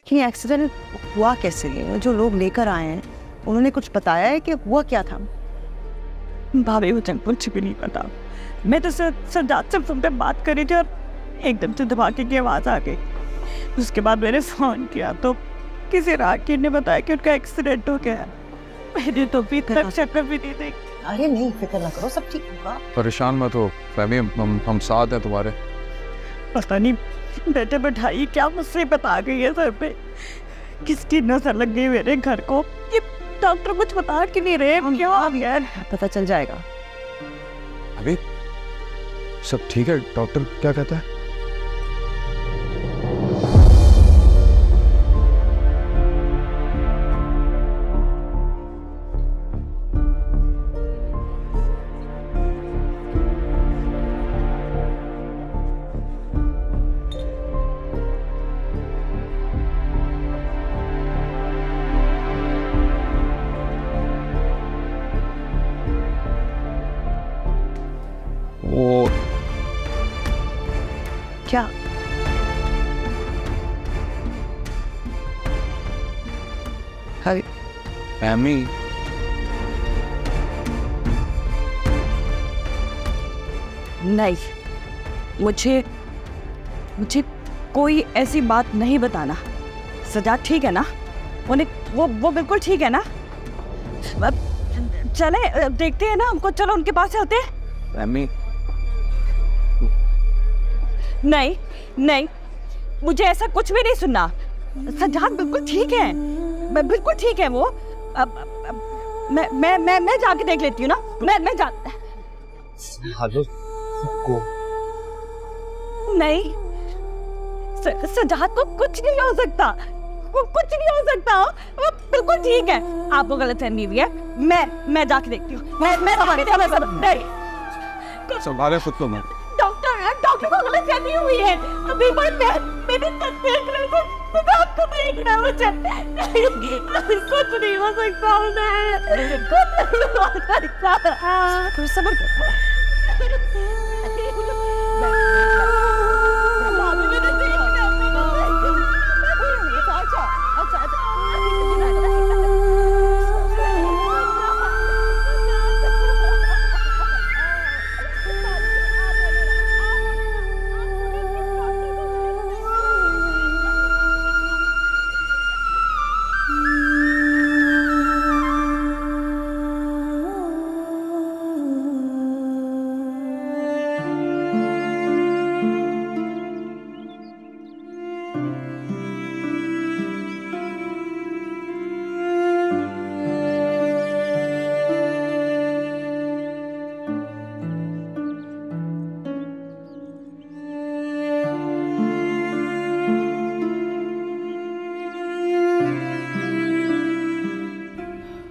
ये एक्सीडेंट हुआ कैसे है? जो लोग लेकर आए हैं उन्होंने कुछ बताया है कि हुआ क्या था? भाभी मुझे कुछ भी नहीं पता। मैं तो सज्जाद से फोन पे बात कर रही थी और एकदम से धमाके की आवाज़ आ गई। उसके बाद मैंने फ़ोन किया तो किसी राहगीर ने बताया कि उनका एक्सीडेंट हो गया है। मैंने तो भी तक शक्ल भी नहीं देखी। अरे नहीं, फिक्र ना करो, सब ठीक होगा। परेशान मत हो फहमी, हम साथ हैं तुम्हारे। पता नहीं बेटे बैठाई क्या मुसीबत आ गई है सर पे, किसकी नजर लग गई मेरे घर को। ये डॉक्टर कुछ बता क्यों नहीं रहे? क्या हो गया? पता चल जाएगा। अभी सब ठीक है? डॉक्टर क्या कहता है? वो क्या? फहमी नहीं, मुझे कोई ऐसी बात नहीं बताना। सज्जाद ठीक है ना? वो बिल्कुल ठीक है ना? चले देखते हैं ना, हमको चलो उनके पास चलते हैं। फहमी नहीं, मुझे ऐसा कुछ भी नहीं सुनना। सज्जाद बिल्कुल ठीक है, बिल्कुल ठीक है वो। मैं जाके देख लेती हूँ ना। मैं जा को नहीं, सज्जाद को कुछ नहीं हो सकता, वो कुछ नहीं हो सकता, वो बिल्कुल ठीक है। आपको गलतफहमी हुई है। मैं जाके देखती हूँ। नहीं, संभाले खुद को। डॉक्टर को गलतफहमी हुई है। अभी मैंने आपको देखना मुझे। कुछ नहीं हो सकता, कुछ नहीं हो सकता। सब्र करो।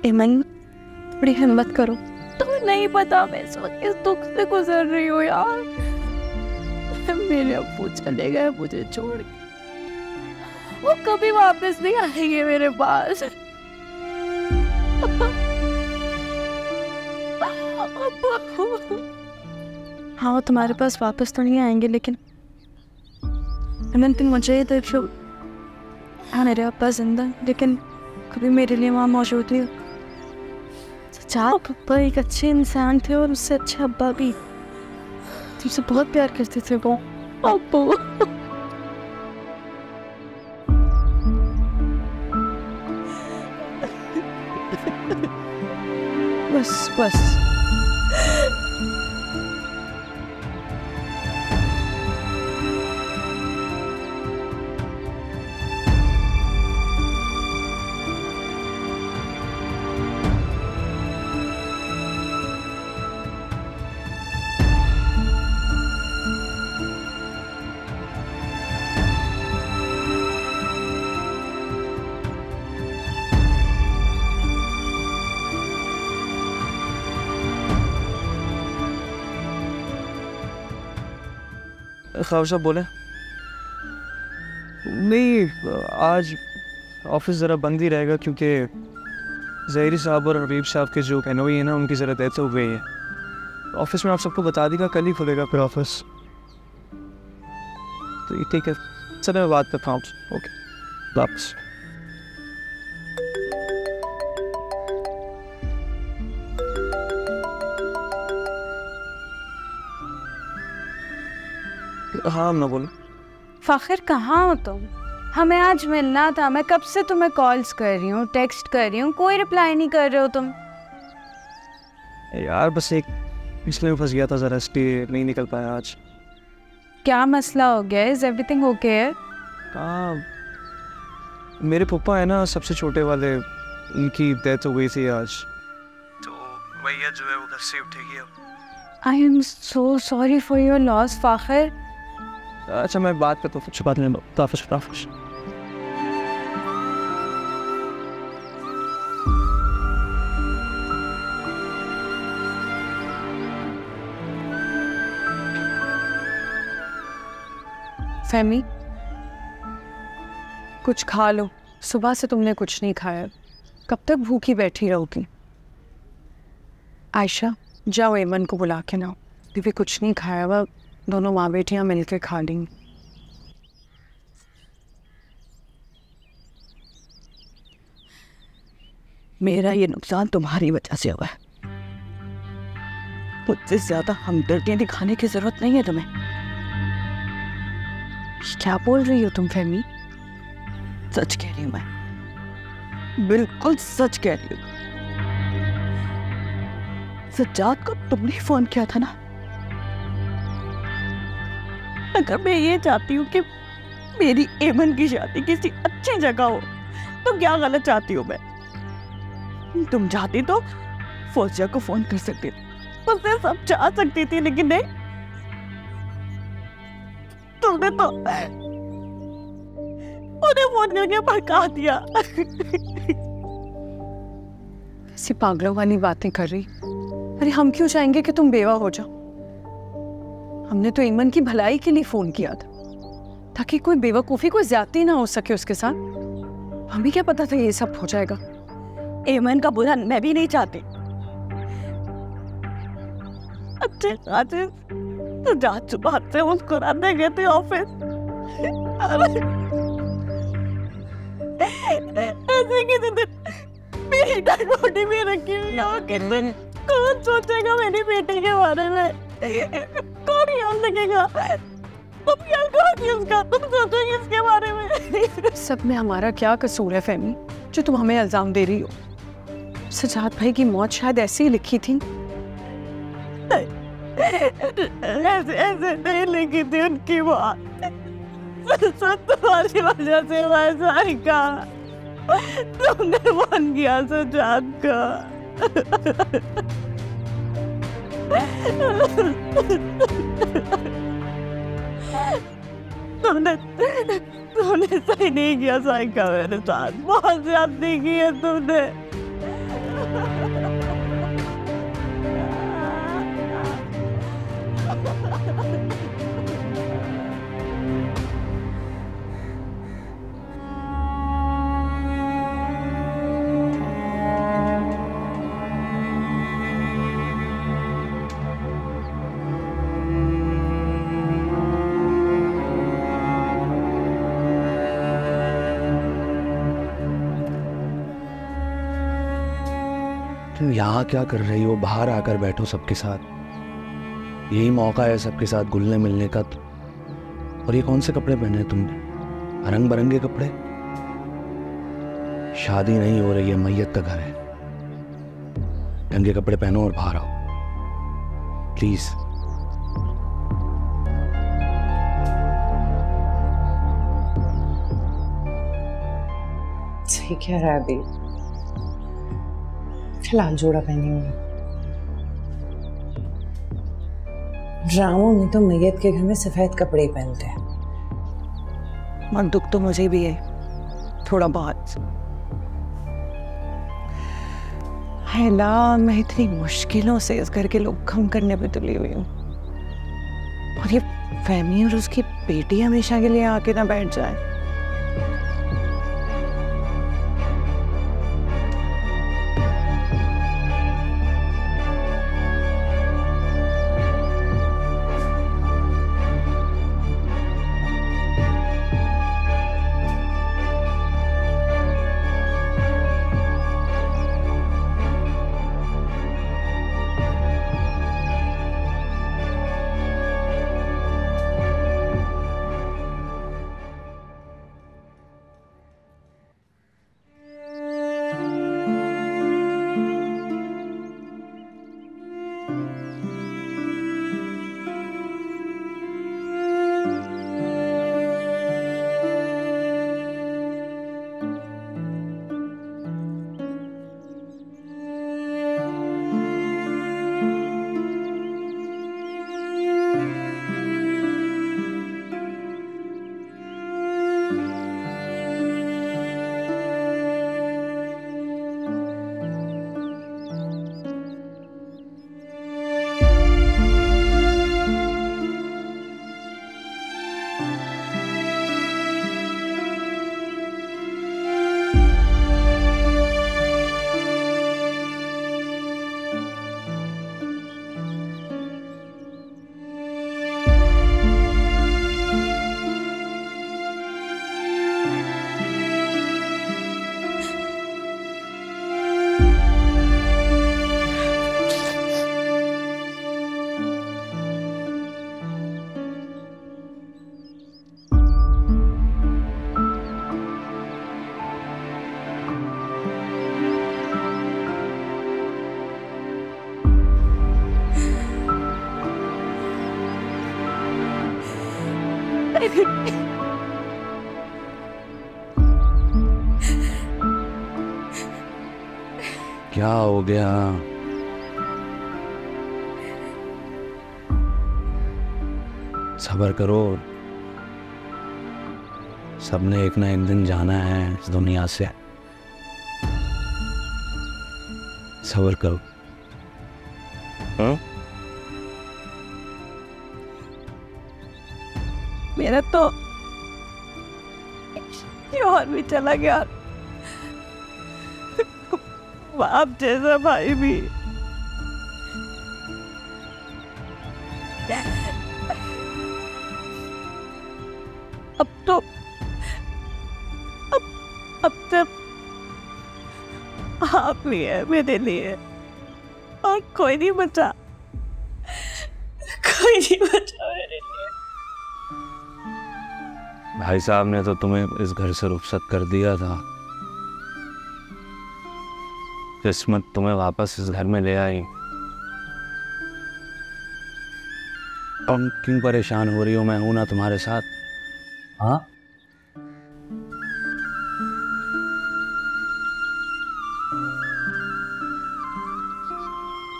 इमन, थोड़ी हिम्मत करो। तुम्हें नहीं पता मैं इस वक्त किस दुख से गुजर रही हूँ यार। मेरे अब्बू चले गए मुझे छोड़ के, वो कभी वापस नहीं आएंगे मेरे पास। हाँ, वो तुम्हारे पास वापस तो नहीं आएंगे, लेकिन इमन तुम मुझे ही देखो। हाँ, मेरे अब्बा जिंदा, लेकिन कभी मेरे लिए वहाँ मौजूद नहीं। सच्चा पप्पा एक अच्छे इंसान थे और उससे अच्छा अब्बा भी। तुमसे बहुत प्यार करते थे वो। अब्बू बस ख्वाब साहब बोले? नहीं, आज ऑफिस ज़रा बंद ही रहेगा क्योंकि ज़हरी साहब और हबीब साहब के जो एनओई है ना, उनकी ज़रा डेथ हो गई है। ऑफिस में आप सबको बता देगा, कल ही खुलेगा फिर ऑफिस। तो ठीक है सर, मैं बात करता हूँ। ओके। वापस। हाँ ना बोलो। फ़ाखिर कहाँ हो तुम? हमें आज मिलना था। मैं कब से तुम्हें कॉल्स कर रही हूँ, टेक्स्ट कर रही हूँ, कोई रिप्लाई नहीं कर रहे हो तुम। यार बस एक इसलिए मैं फंस गया था ज़रा, इसलिए नहीं निकल पाया आज। क्या मसला हो गया? Is everything okay? हाँ, मेरे पप्पा है ना सबसे छोटे वाले, उनकी डेथ हो गई थी आज, तो भैया जो है वो घर से उठेगी अब। I am so sorry for your loss Fakhir. अच्छा मैं बात करता हूँ, छुपा लें। ताफिश। फहमी, कुछ खा लो। सुबह से तुमने कुछ नहीं खाया, कब तक भूखी बैठी रहोगी? आयशा, जाओ एमन को बुला के लाओ। भी कुछ नहीं खाया हुआ, दोनों माँ बेटियाँ मिलकर खा लेंगी। मेरा ये नुकसान तुम्हारी वजह से हुआ है। मुझसे ज्यादा हमदर्दियां दिखाने की जरूरत नहीं है तुम्हें। क्या बोल रही हो तुम फहमी? सच कह रही हूँ मैं, बिल्कुल सच कह रही हूँ। सज्जाद को तुमने फोन किया था ना? अगर मैं ये चाहती हूँ कि मेरी एमन की शादी किसी अच्छी जगह हो, तो क्या गलत चाहती हूँ मैं? तुम चाहती तो फौजिया को फोन कर सकती थी, उससे सब चाह सकती थी, लेकिन नहीं, तुमने तो उन्हें फोन करके भड़का दिया। ऐसी पागलों वाली बातें कर रही। अरे हम क्यों चाहेंगे कि तुम बेवा हो जाओ? हमने तो ईमन की भलाई के लिए फोन किया था, ताकि कोई बेवकूफ़ी, कोई ज्यादती ना हो सके उसके साथ। हमें क्या पता था ये सब हो जाएगा। एमन का बुरा मैं भी नहीं चाहती। अच्छे खासे रात सुबह से मुस्कुराते गए थे ऑफिस, ऐसे किसी दिन मेरी डंडोटी भी रखी हुई है। कौन सोचेगा मेरी बेटी के बारे में? कौन याद रखेगा? तुम याद करोगी उसका, तुम सोचोगे इसके बारे में। सब में हमारा क्या कसूर है फहमी, जो तुम हमें इल्जाम दे रही हो? सजाद भाई की मौत शायद ऐसे ही लिखी थी। ऐसे ऐसे नहीं लिखी थी उनकी मौत, सब तुम्हारी वजह से वैसा ही कहा। तुमने फोन किया सजाद का। तुमने सही नहीं किया साइका मेरे साथ, बहुत ज्यादती की है तुमने। तुम यहाँ क्या कर रही हो? बाहर आकर बैठो सबके साथ, यही मौका है सबके साथ घुलने मिलने का। और ये कौन से कपड़े पहने हैं तुमने? रंग बिरंगे कपड़े। शादी नहीं हो रही है, मैयत का घर है। ढंग के कपड़े पहनो और बाहर आओ प्लीज। सही कह रहा है अभी, लाल जोड़ा पहनी हुई। ड्रामों में तो मैयत के घर में सफेद कपड़े ही पहनते हैं। मन दुख तो मुझे भी है थोड़ा बहुत। हैला, मैं इतनी मुश्किलों से इस घर के लोग कम करने पे तुली हुई हूँ, और ये फहमी और उसकी बेटी हमेशा के लिए आके ना बैठ जाए। क्या हो गया? सब्र करो, सबने एक ना एक दिन जाना है इस दुनिया से। सब्र करो। हाँ? मेरा तो और भी चला गया, बाप जैसा भाई भी। अब तो अब तक आप नहीं है मेरे लिए, और कोई नहीं बचा, कोई नहीं बचा मेरे लिए। भाई साहब ने तो तुम्हें इस घर से रुखसत कर दिया था। किस्मत तुम्हें वापस इस घर में ले आई। तुम क्यों परेशान हो रही हो? मैं हूं ना तुम्हारे साथ। हाँ,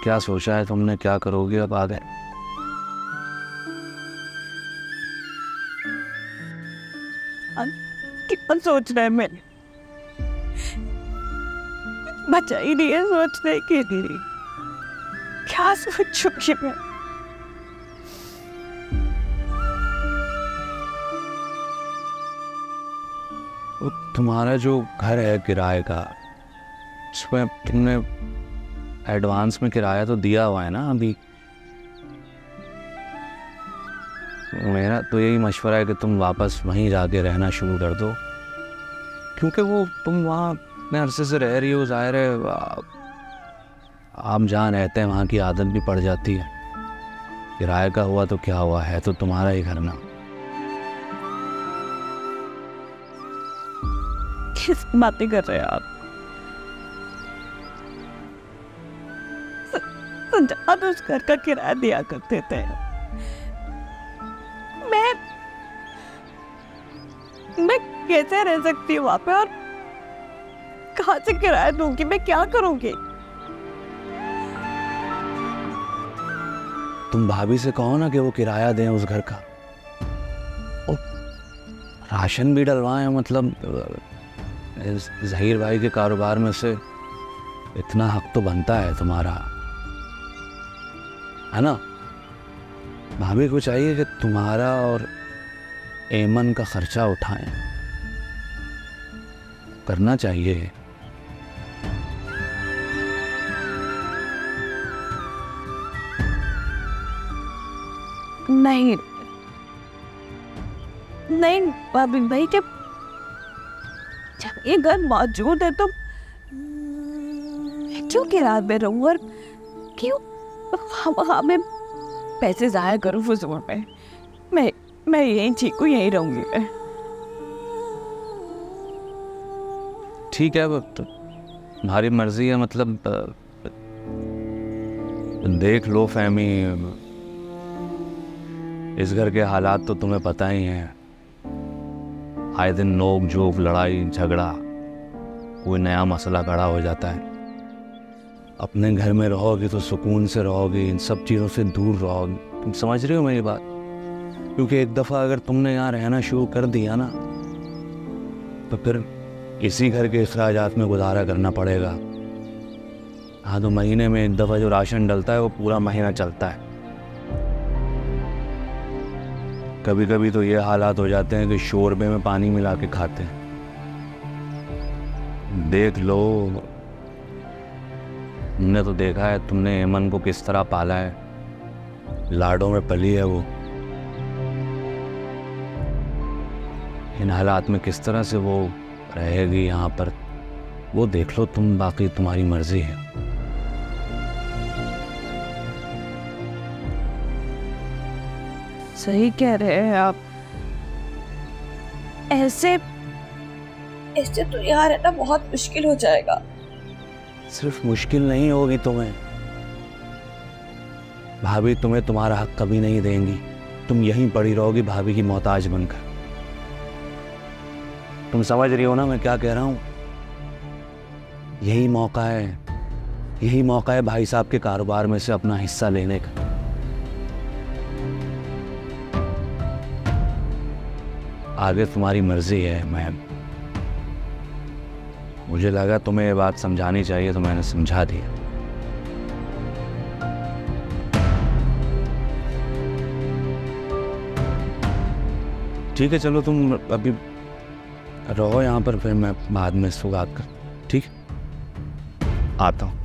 क्या सोचा है तुमने? क्या करोगे अब आगे? कितना सोचना है मैंने, बचा ही नहीं है सोचने के लिए। क्या सोचूंगी मैं? तुम्हारा जो घर है किराए का, उसमें तुमने एडवांस में किराया तो दिया हुआ है ना अभी? मेरा तो यही मशवरा है कि तुम वापस वहीं जाके रहना शुरू कर दो, क्योंकि वो तुम वहाँ इतने अरसे से रह रही हो, जाहिर है आप जहाँ रहते हैं वहाँ की आदत भी पड़ जाती है। किराए का हुआ तो क्या हुआ, है तो तुम्हारा ही घर ना। किस बातें कर रहे हैं आप? संजाद उस घर का किराया दिया करते थे। मैं कैसे रह सकती हूँ वहां पे, और कहाँ से किराया दूंगी? मैं क्या करूंगी? तुम भाभी से कहो ना कि वो किराया दें उस घर का, और राशन भी डलवाएं। मतलब ज़हीर भाई के कारोबार में से इतना हक तो बनता है तुम्हारा, है ना? भाभी को चाहिए कि तुम्हारा और एमन का खर्चा उठाएं, करना चाहिए। नहीं नहीं भाभी भाई, जब ये घर मौजूद है तो क्यों किराए पे रहूं, और क्यों हमें पैसे जाया करूं फजूल में? मैं यहीं ठीक हूँ, यहीं रहूंगी मैं। ठीक है, अब तुम्हारी मर्जी है। मतलब देख लो फहमी, इस घर के हालात तो तुम्हें पता ही हैं। आए दिन नोक झोंक, लड़ाई झगड़ा, कोई नया मसला खड़ा हो जाता है। अपने घर में रहोगे तो सुकून से रहोगे, इन सब चीज़ों से दूर रहोगे। तुम समझ रहे हो मेरी बात? क्योंकि एक दफ़ा अगर तुमने यहाँ रहना शुरू कर दिया ना, तो फिर इसी घर के अखराजात में गुजारा करना पड़ेगा। हाँ, तो महीने में एक दफ़ा जो राशन डलता है वो पूरा महीना चलता है। कभी कभी तो ये हालात हो जाते हैं कि शोरबे में पानी मिला के खाते हैं। देख लो, हमने तो देखा है तुमने एमन को किस तरह पाला है, लाडों में पली है वो। इन हालात में किस तरह से वो रहेगी यहाँ पर, वो देख लो तुम। बाकी तुम्हारी मर्जी है। सही कह रहे हैं आप। ऐसे तो यार है ना, बहुत मुश्किल हो जाएगा। सिर्फ मुश्किल नहीं होगी तुम्हें, भाभी तुम्हें तुम्हारा हक कभी नहीं देंगी। तुम यहीं पड़ी रहोगी भाभी की मोहताज बनकर। तुम समझ रही हो ना मैं क्या कह रहा हूं? यही मौका है भाई साहब के कारोबार में से अपना हिस्सा लेने का। आगे तुम्हारी मर्जी है मैम। मुझे लगा तुम्हें ये बात समझानी चाहिए तो मैंने समझा दिया। ठीक है चलो तुम अभी रहो यहाँ पर, फिर मैं बाद में इसको बात कर। ठीक आता हूँ।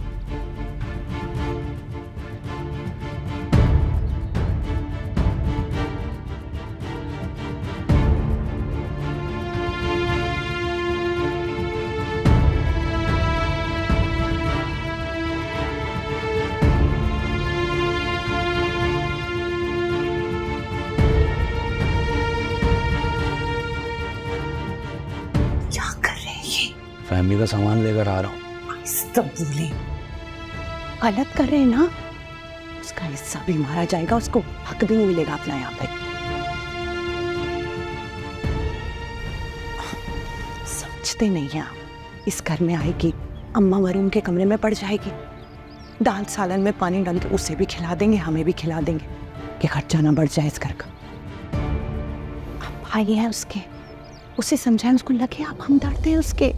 फैमिली का सामान लेकर आ रहा हूँ। सब बोले गलत कर रहे हैं ना, उसका हिस्सा भी मारा जाएगा, उसको हक भी नहीं मिलेगा अपना यहाँ पे। समझते नहीं हैं आप। इस घर में आएगी, अम्मा वरुण के कमरे में पड़ जाएगी, दाल सालन में पानी डाल के उसे भी खिला देंगे, हमें भी खिला देंगे कि खर्चा ना बढ़ जाए इस घर का। आप भाई हैं उसके, उसे समझाएं, उसको लगे आप हमदर्द हैं उसके।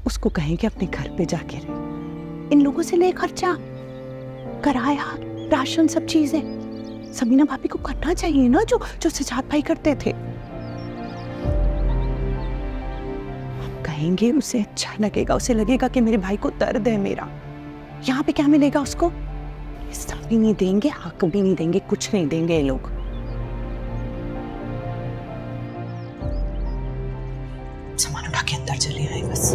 उसको कहें कि अपने घर पे जाके रहे, इन लोगों से ले खर्चा, किराया, राशन, सब चीजें समीना भाभी को करना चाहिए ना, जो सजाद भाई करते थे। हम कहेंगे उसे अच्छा लगेगा, उसे लगेगा कि मेरे भाई को दर्द है मेरा। यहाँ पे क्या मिलेगा उसको? हिस्सा भी नहीं देंगे, हक भी नहीं देंगे, कुछ नहीं देंगे ये लोग। सामान उठा के अंदर चले आए बस।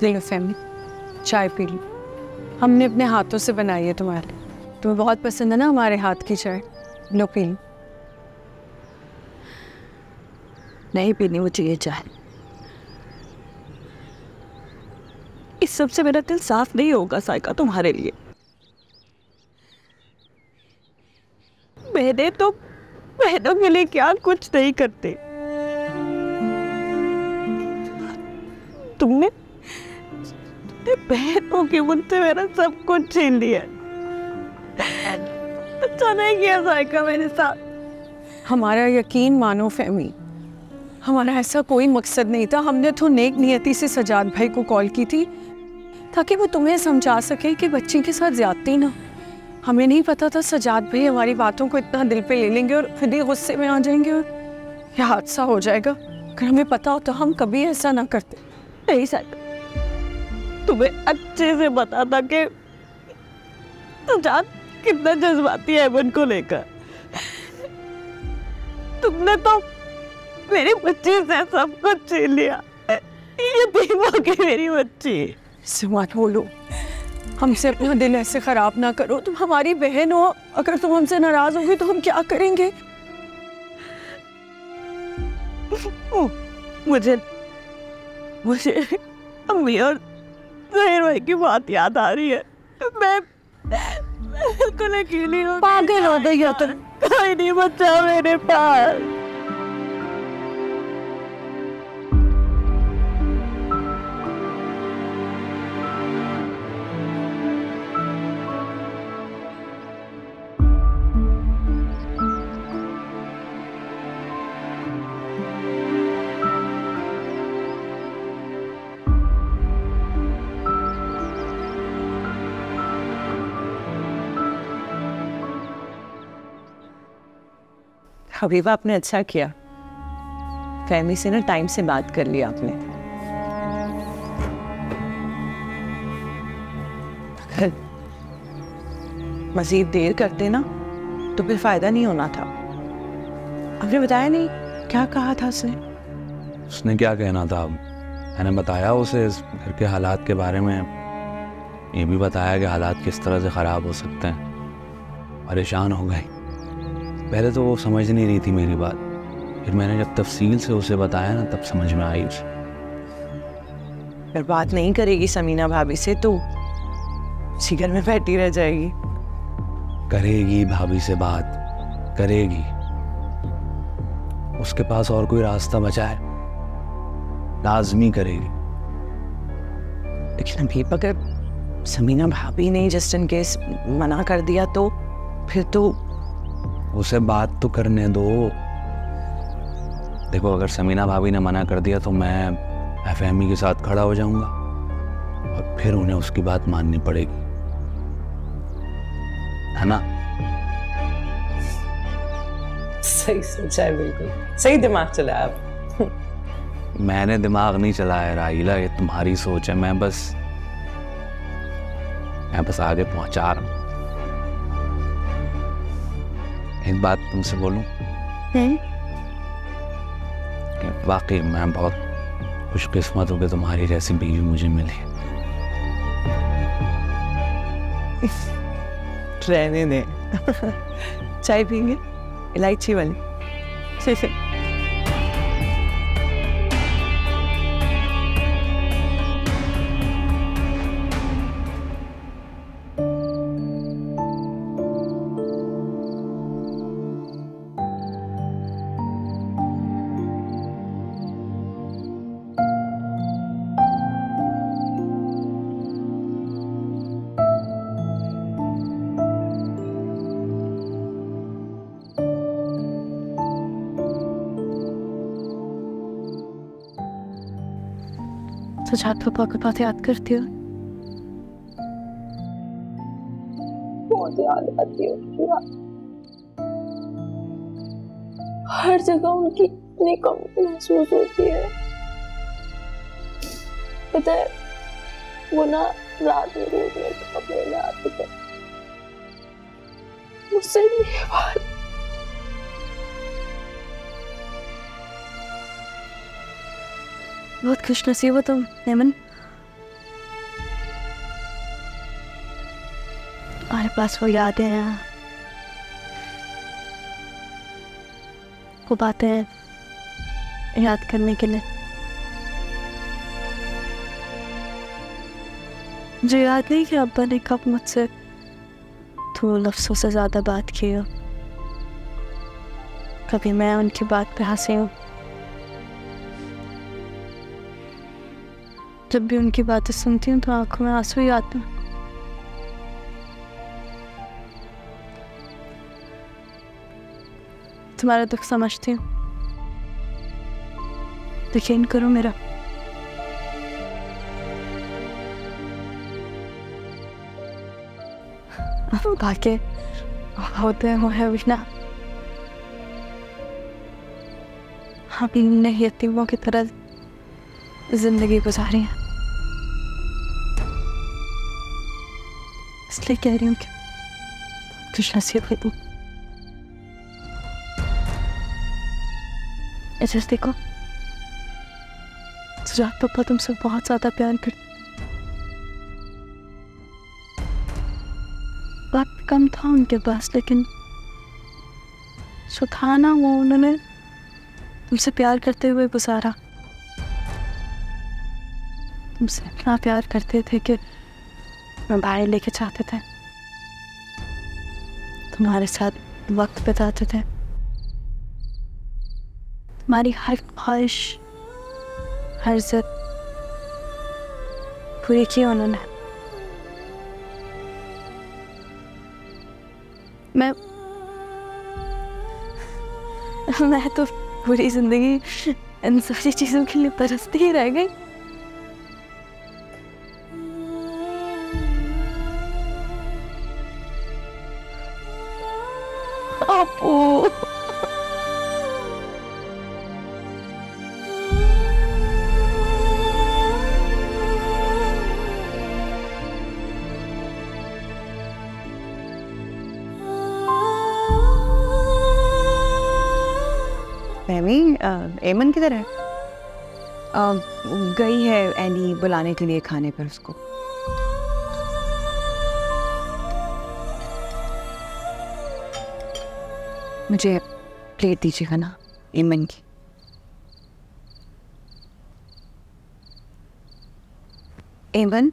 लो फैमिली, चाय पी लो। हमने अपने हाथों से बनाई है तुम्हारे लिए, तुम्हें बहुत पसंद है ना हमारे हाथ की चाय। लो पी लो। नहीं पीनी मुझे ये चाय। इस सब से मेरा दिल साफ नहीं होगा साइका तुम्हारे लिए। मैंने तो बहनों के लिए क्या कुछ नहीं करते, तुमने बहनों के मुझसे मेरा सब कुछ छीन लिया। अच्छा नहीं किया साइका मेरे साथ। हमारा यकीन मानो फैमी, हमारा ऐसा कोई मकसद नहीं था। हमने तो नेक नियति से सजाद भाई को कॉल की थी ताकि वो तुम्हें समझा सके कि बच्ची के साथ ज्यादती ना। हमें नहीं पता था सजाद भाई हमारी बातों को इतना दिल पे ले लेंगे और खुद ही गुस्से में आ जाएंगे और यह हादसा हो जाएगा। अगर हमें पता हो तो हम कभी ऐसा ना करते। नहीं साइका, तुम्हें अच्छे से पता था कि सजाद कितना जज्बाती है अमन को लेकर। तुमने तो मेरी बच्ची से सब कुछ छीन लिया। ये बेवा के मेरी बच्ची। मत बोलो, हमसे अपना दिल ऐसे खराब ना करो। तुम हमारी बहन हो, अगर तुम हमसे नाराज होगी तो हम क्या करेंगे? मुझे अम्मी और ज़हीर भाई की बात याद आ रही है। मैं बिल्कुल अकेली हूँ। पागल हो गई हो तुम। कोई नहीं बचा मेरे पास। हबीबा, आपने अच्छा किया, फैमिली से ना टाइम से बात कर लिया आपने। अगर मजीद देर करते ना तो फिर फायदा नहीं होना था। आपने बताया नहीं क्या कहा था उसने? उसने क्या कहना था, मैंने बताया उसे इस घर के हालात के बारे में, ये भी बताया कि हालात किस तरह से ख़राब हो सकते हैं। परेशान हो गई। पहले तो वो समझ नहीं रही थी मेरी बात, फिर मैंने जब तफसील से उसे बताया ना तब समझ में आई उसे। अगर बात नहीं करेगी समीना भाभी से तो उसी घर में बैठी रह जाएगी। करेगी भाभी से बात, करेगी। उसके पास और कोई रास्ता बचा है? लाजमी करेगी। लेकिन अभी अगर समीना भाभी ने जस्ट इन केस मना कर दिया तो फिर तो उसे बात तो करने दो। देखो अगर समीना भाभी ने मना कर दिया तो मैं फहमी के साथ खड़ा हो जाऊंगा और फिर उन्हें उसकी बात माननी पड़ेगी, है ना? सही सोचा है, बिल्कुल सही दिमाग चलाया आप। मैंने दिमाग नहीं चलाया राहिला, ये तुम्हारी सोच है। मैं बस आगे पहुंचा रहा हूं। एक बात तुमसे बोलूं? वाकई मैं बहुत खुशकिस्मत हूं कि तुम्हारी जैसी बीवी मुझे मिली। रहने दे। चाय पीएंगे इलायची वाली? सजाद पापा की बात याद करती हो? बहुत याद आती है उनकी। हर जगह उनकी इतनी कमी महसूस होती है। पता है वो ना रात में रोज मेरे कमरे में आते थे, मुझसे ये बात बहुत खुशनसीब हो तुम नैमन। हमारे पास वो यादें हैं, वो बातें याद करने के लिए। मुझे याद नहीं कि अब्बा ने कब मुझसे 2 लफ्ज़ों से ज़्यादा बात की हो। कभी मैं उनकी बात पे हंसी हूँ। जब भी उनकी बातें सुनती हूँ तो आंखों में आंसू ही आते हैं। तुम्हारा दुख समझती हूँ, यकीन करो मेरा। बाकी होते हैं भी ना, हम इन यतीमों की तरह जिंदगी गुजारी है। इसलिए कह रही हूँ कि खुशनसीब है तुम। ऐसे देखो सजाद पापा तुमसे बहुत ज्यादा प्यार करते। वक्त कम था उनके पास, लेकिन जो था ना वो उन्होंने तुमसे प्यार करते हुए गुजारा। तुमसे इतना प्यार करते थे कि मैं बाहर लेके जाते थे, तुम्हारे साथ वक्त बिताते थे, तुम्हारी हर ख्वाहिश हर जिद पूरी की उन्होंने। मैं तो पूरी जिंदगी इन सारी चीजों के लिए तरसती ही रह गई। आपू फहमी, एमन किधर है? गई है एनी बुलाने के लिए खाने पर उसको। मुझे प्लेट दीजिएगा ना एमन की। एमन,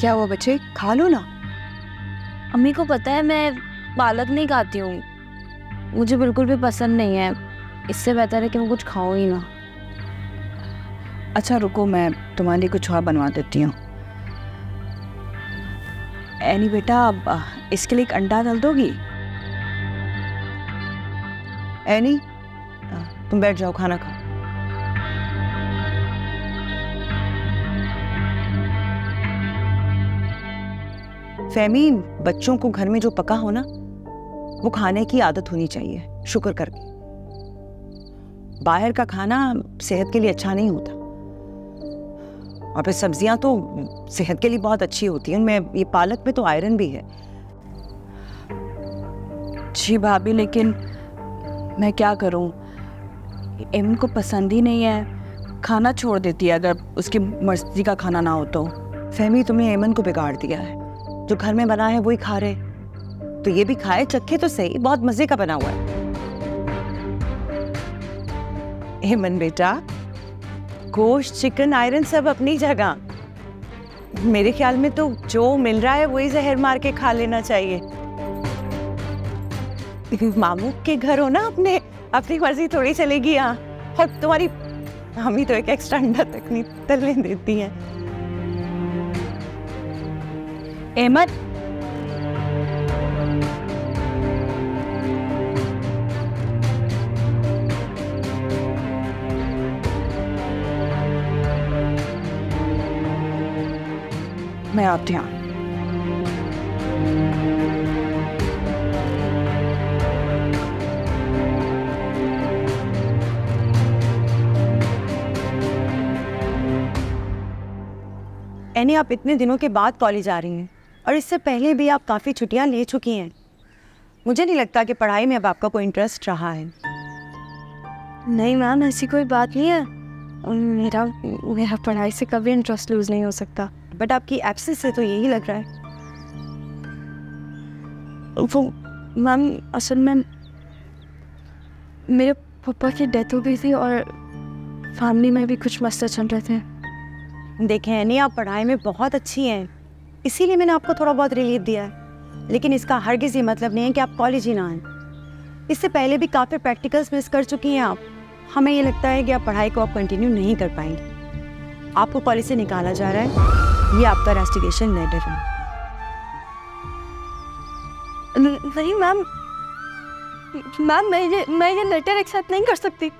क्या हुआ बच्चे, खा लो ना। अम्मी को पता है मैं पालक नहीं खाती हूँ, मुझे बिल्कुल भी पसंद नहीं है। इससे बेहतर है कि मैं कुछ खाऊं ही ना। अच्छा रुको, मैं तुम्हारे लिए कुछ और बनवा देती हूँ। एनी बेटा, अब इसके लिए एक अंडा डाल दोगी? एनी, तुम बैठ जाओ, खाना खाओ। फहमी, बच्चों को घर में जो पका हो ना वो खाने की आदत होनी चाहिए, शुक्र करके। बाहर का खाना सेहत के लिए अच्छा नहीं होता, और फिर सब्जियां तो सेहत के लिए बहुत अच्छी होती हैं, उनमें ये पालक में तो आयरन भी है। जी भाभी, लेकिन मैं क्या करूं, एम को पसंद ही नहीं है, खाना छोड़ देती है अगर उसकी मर्जी का खाना ना हो तो। फहमी, तुमने एमन को बिगाड़ दिया है, जो घर में बना है वही खा रहे, तो ये भी खाए, चखे तो सही, बहुत मजे का बना हुआ है। एमन बेटा, गोश्त, चिकन, आयरन सब अपनी जगह। मेरे ख्याल में तो जो मिल रहा है वही जहर मार के खा लेना चाहिए। मामू के घर हो ना, अपनी मर्जी थोड़ी चलेगी यहाँ। और तुम्हारी मम्मी तो एक एक्स्ट्रा अंडा तक नहीं तलने देती है। एमन, मैं आती हूँ। एनी, आप इतने दिनों के बाद कॉलेज आ रही हैं, और इससे पहले भी आप काफ़ी छुट्टियां ले चुकी हैं। मुझे नहीं लगता कि पढ़ाई में अब आपका कोई इंटरेस्ट रहा है। नहीं मैम, ऐसी कोई बात नहीं है। मेरा पढ़ाई से कभी इंटरेस्ट लूज नहीं हो सकता। बट आपकी एब्सेंस से तो यही लग रहा है। वो मैम, असल में मेरे पापा की डेथ हो गई थी और फैमिली में भी कुछ मसले चल रहे थे। देखें एनी, आप पढ़ाई में बहुत अच्छी हैं, इसीलिए मैंने आपको थोड़ा बहुत रिलीफ दिया है, लेकिन इसका हरगिज़ ये मतलब नहीं है कि आप कॉलेज ही ना आएँ। इससे पहले भी काफ़ी प्रैक्टिकल्स मिस कर चुकी हैं आप। हमें ये लगता है कि आप पढ़ाई को आप कंटिन्यू नहीं कर पाएंगे। आपको कॉलेज से निकाला जा रहा है, ये आपका रेस्टिगेशन लेटर है। नहीं मैम, मैं ये लेटर एक्सेप्ट नहीं कर सकती।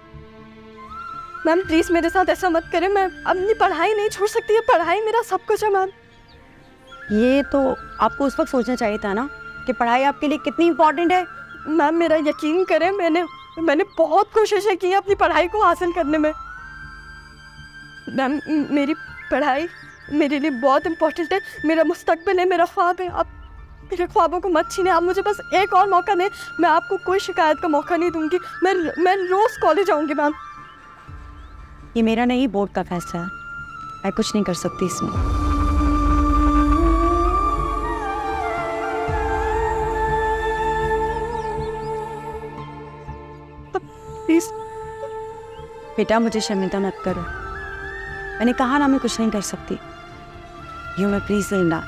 मैम प्लीज़ मेरे साथ ऐसा मत करें, मैं अपनी पढ़ाई नहीं छोड़ सकती। ये पढ़ाई मेरा सब कुछ है मैम। ये तो आपको उस वक्त सोचना चाहिए था ना कि पढ़ाई आपके लिए कितनी इम्पोर्टेंट है। मैम मेरा यकीन करें, मैंने बहुत कोशिशें की अपनी पढ़ाई को हासिल करने में। मैम मेरी पढ़ाई मेरे लिए बहुत इम्पोर्टेंट है, मेरा मुस्तकबिल है, मेरा ख्वाब है। आप मेरे ख्वाबों को मत छीने, आप मुझे बस एक और मौका दें। मैं आपको कोई शिकायत का मौका नहीं दूंगी। मैं रोज़ कॉलेज आऊँगी मैम। ये मेरा नहीं, बोर्ड का फैसला है, मैं कुछ नहीं कर सकती इसमें। प्लीज बेटा, मुझे शर्मिंदा मत करो। मैंने कहा ना मैं कुछ नहीं कर सकती। यू मैं प्लीज लिंडा।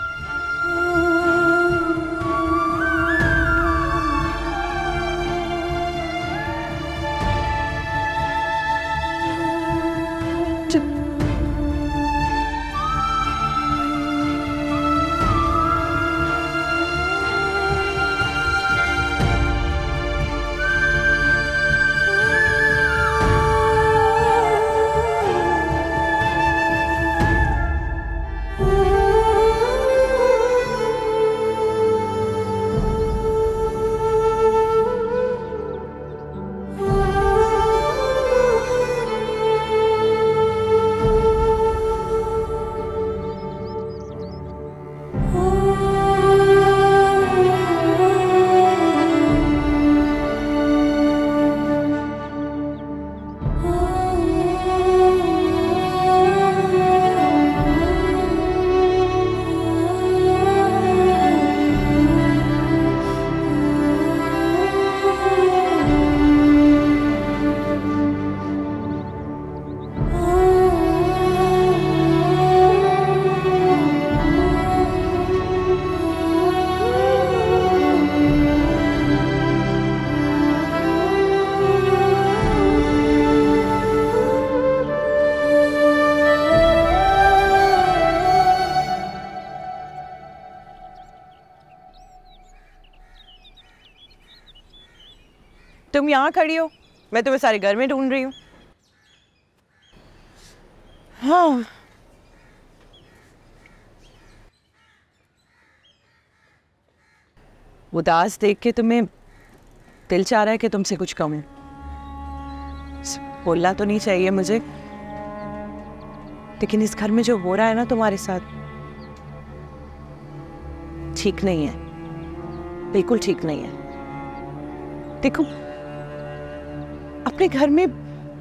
तुम यहाँ खड़ी हो, मैं तुम्हें सारे घर में ढूंढ रही हूँ। हाँ, उदास देख के तुम्हें दिल चाह रहा है कि तुमसे कुछ कहूँ। बोलना तो नहीं चाहिए मुझे, लेकिन इस घर में जो हो रहा है ना तुम्हारे साथ, ठीक नहीं है, बिल्कुल ठीक नहीं है। देखो, अपने घर में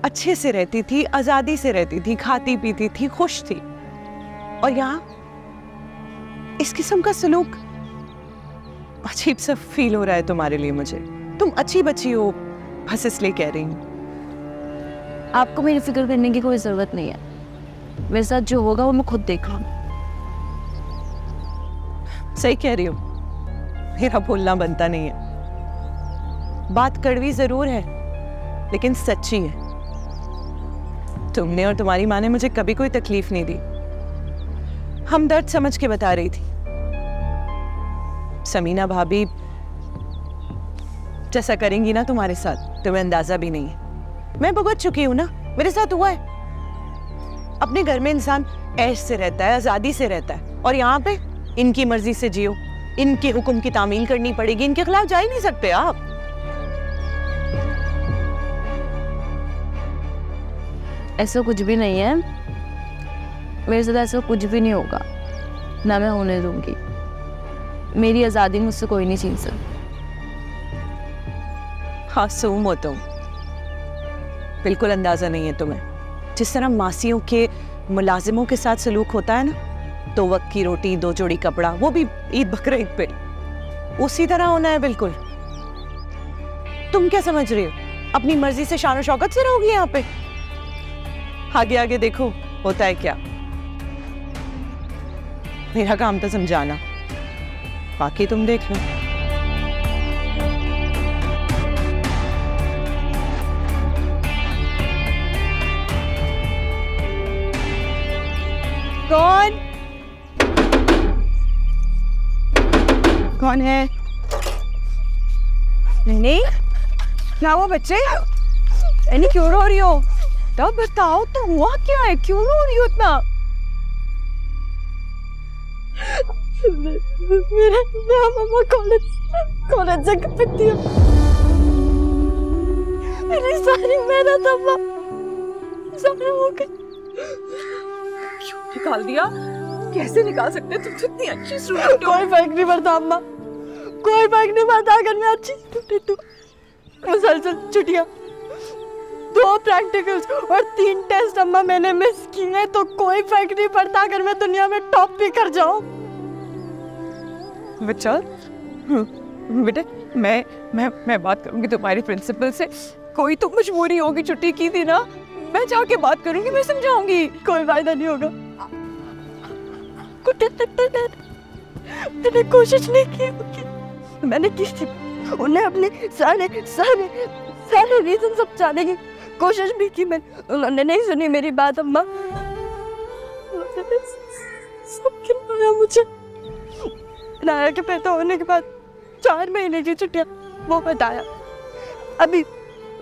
अच्छे से रहती थी, आजादी से रहती थी, खाती पीती थी, खुश थी, और यहाँ इस किस्म का सलूक अजीब सा फील हो रहा है तुम्हारे लिए मुझे। तुम अच्छी बच्ची हो, बस इसलिए कह रही हूँ। आपको मेरी फिक्र करने की कोई ज़रूरत नहीं है, मेरे साथ जो होगा वो मैं खुद देख लूँगी। सही कह रही हो, मेरा बोलना बनता नहीं है। बात कड़वी जरूर है, लेकिन सच्ची है। तुमने और तुम्हारी माँ ने मुझे कभी कोई तकलीफ नहीं दी, हमदर्द समझ के बता रही थी। समीना भाभी जैसा करेंगी ना तुम्हारे साथ, तुम्हें अंदाजा भी नहीं है। मैं भुगत चुकी हूं ना, मेरे साथ हुआ है। अपने घर में इंसान ऐश से रहता है, आजादी से रहता है, और यहाँ पे इनकी मर्जी से जियो, इनके हुक्म की तामील करनी पड़ेगी, इनके खिलाफ जा ही नहीं सकते आप। ऐसा कुछ भी नहीं है, मेरे साथ ऐसा कुछ भी नहीं होगा, ना मैं होने दूंगी। मेरी आज़ादी मुझसे कोई नहीं छीन सकता। मासूम हो तुम, बिल्कुल अंदाजा नहीं है तुम्हें। जिस तरह मासियों के मुलाजिमों के साथ सलूक होता है ना, 2 वक्त की रोटी, 2 जोड़ी कपड़ा, वो भी ईद बकरीद पे, उसी तरह होना है बिल्कुल। तुम क्या समझ रही हो, अपनी मर्जी से शान और शौकत से रहोगी यहाँ पे? आगे आगे देखो होता है क्या। मेरा काम तो समझाना, बाकी तुम देख लो। कौन कौन है? नहीं, क्या वो बच्चे? नहीं, क्यों रो रही हो? तब बताओ तो हुआ क्या है, क्यों रो रही हो इतना? मेरा मम्मा कॉलेज से करती है, मेरी सारी मेहनत अम्मा सब हो गई। क्यों निकाल दिया? कैसे निकाल सकते? तुम तो इतनी अच्छी स्टूडेंट हो। कोई फर्क नहीं पड़ता अम्मा, कोई फर्क नहीं पड़ता अगर मैं अच्छी स्टूडेंट हूँ। मुसलसल छुट्टियाँ, 2 प्रैक्टिकल्स और 3 टेस्ट अम्मा मैंने मिस किए, तो कोई फर्क नहीं पड़ता अगर मैं दुनिया में टॉप भी कर जाऊं। बच्चा, बेटे, मैं बात करूंगी तुम्हारे प्रिंसिपल से। कोई तो मजबूरी होगी, छुट्टी की थी ना, मैं जाके बात करूंगी, मैं समझाऊंगी, कोई फायदा नहीं होगा। मैंने कोशिश नहीं की होगी, मैंने की थी। उन्हें अपने सारे रीजन समझाने की कोशिश भी की मैंने, उन्होंने नहीं सुनी मेरी बात अम्मा। सब खिलाया मुझे। नाया के पैदा होने के बाद 4 महीने की छुट्टियां वो बताया, अभी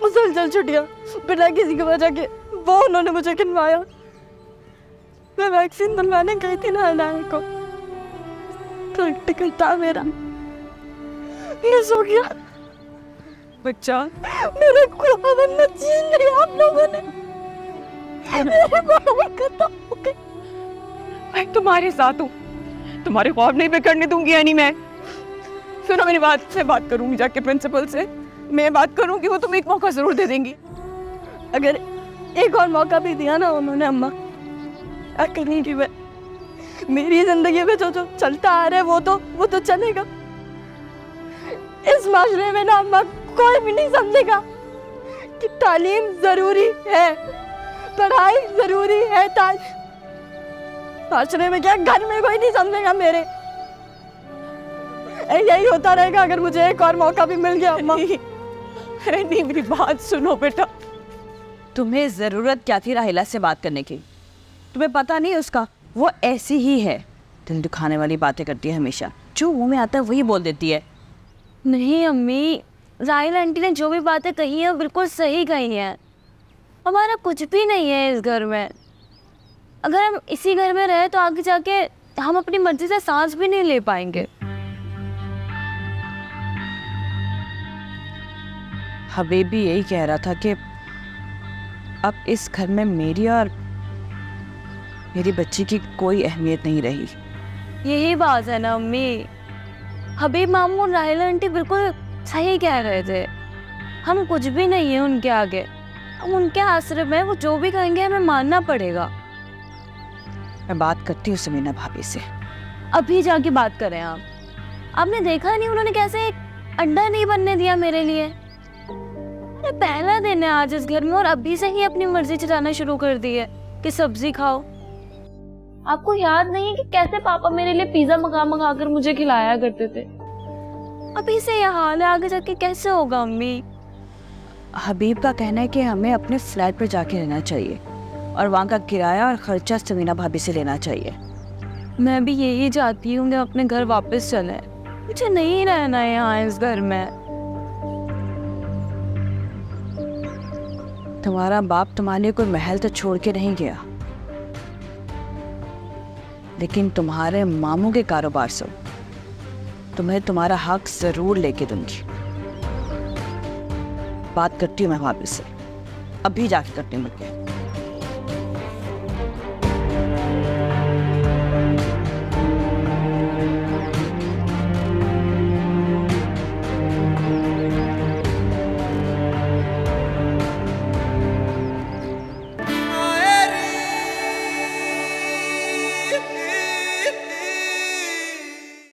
मुसलसल छुट्टियां बिना किसी की वजह के वो उन्होंने मुझे खिलवाया। मैं वैक्सीन दिलवाने गई थी ना नाया को, प्रैक्टिकल था मेरा, मिस हो गया। बच्चा, मेरे ख्वाब में छीन लिया आप लोगों ने, मेरे ख्वाब खत्म हो गए। मैं तुम्हारे साथ हूँ, तुम्हारे ख्वाब नहीं मैं करने दूंगी। यानी मैं, सुनो मेरी बात करूंगी जाके प्रिंसिपल से, मैं बात करूंगी, वो तुम्हें एक मौका जरूर दे देंगी। अगर एक और मौका भी दिया ना उन्होंने अम्मा, क्या करूंगी मैं? मेरी जिंदगी में जो चलता आ रहा है वो तो चलेगा। इस माशरे में ना अम्मा कोई भी नहीं समझेगा कि तालीम जरूरी है, पढ़ाई जरूरी है। माशरे में क्या, घर में कोई नहीं समझेगा मेरे। यही होता रहेगा अगर मुझे एक और मौका भी मिल गया अम्मा। अरे नहीं, मेरी बात सुनो बेटा। तुम्हें जरूरत क्या थी राहिला से बात करने की? तुम्हें पता नहीं उसका, वो ऐसी ही है, दिल दुखाने वाली बातें करती है हमेशा, जो मुंह में आता है वही बोल देती है। नहीं अम्मी, राहिल आंटी ने जो भी बातें कही हैं वो बिल्कुल सही कही हैं। हमारा कुछ भी नहीं है इस घर में। अगर हम इसी घर में रहे तो आगे जाके हम अपनी मर्जी से सांस भी नहीं ले पाएंगे। हबीब भी यही कह रहा था कि अब इस घर में मेरी और मेरी बच्ची की कोई अहमियत नहीं रही। यही बात है ना अम्मी, हबीब मामू और राहिल आंटी बिल्कुल सही कह रहे थे। हम कुछ भी नहीं है उनके आगे, हम उनके आश्रय में, वो जो भी कहेंगे हमें मानना पड़ेगा। मैं बात करती हूँ समीना भाभी से। अभी जाके बात करें आप। आपने देखा नहीं उन्होंने कैसे एक अंडा नहीं बनने दिया मेरे लिए। अरे पहला दिन है आज इस घर में और अभी से ही अपनी मर्जी चलाना शुरू कर दी है कि सब्जी खाओ। आपको याद नहीं है कि कैसे पापा मेरे लिए पिज्जा मंगा कर मुझे खिलाया करते थे। अभी से यह हाल है, आगे जाके कैसे होगा अम्मी? हबीब का कहना है कि हमें अपने फ्लैट पर जाके रहना चाहिए और वहाँ का किराया और खर्चा समीना भाभी से लेना चाहिए। मैं भी यही चाहती हूँ कि अपने घर वापस चले। मुझे नहीं रहना है यहाँ इस घर में। तुम्हारा बाप तुम्हारे लिए कोई महल तो छोड़ के नहीं गया, लेकिन तुम्हारे मामू के कारोबार से तुम्हें तुम्हारा हक जरूर लेके दूंगी। बात करती हूँ मैं वापस से, अभी जाके करती हूँ मिलके।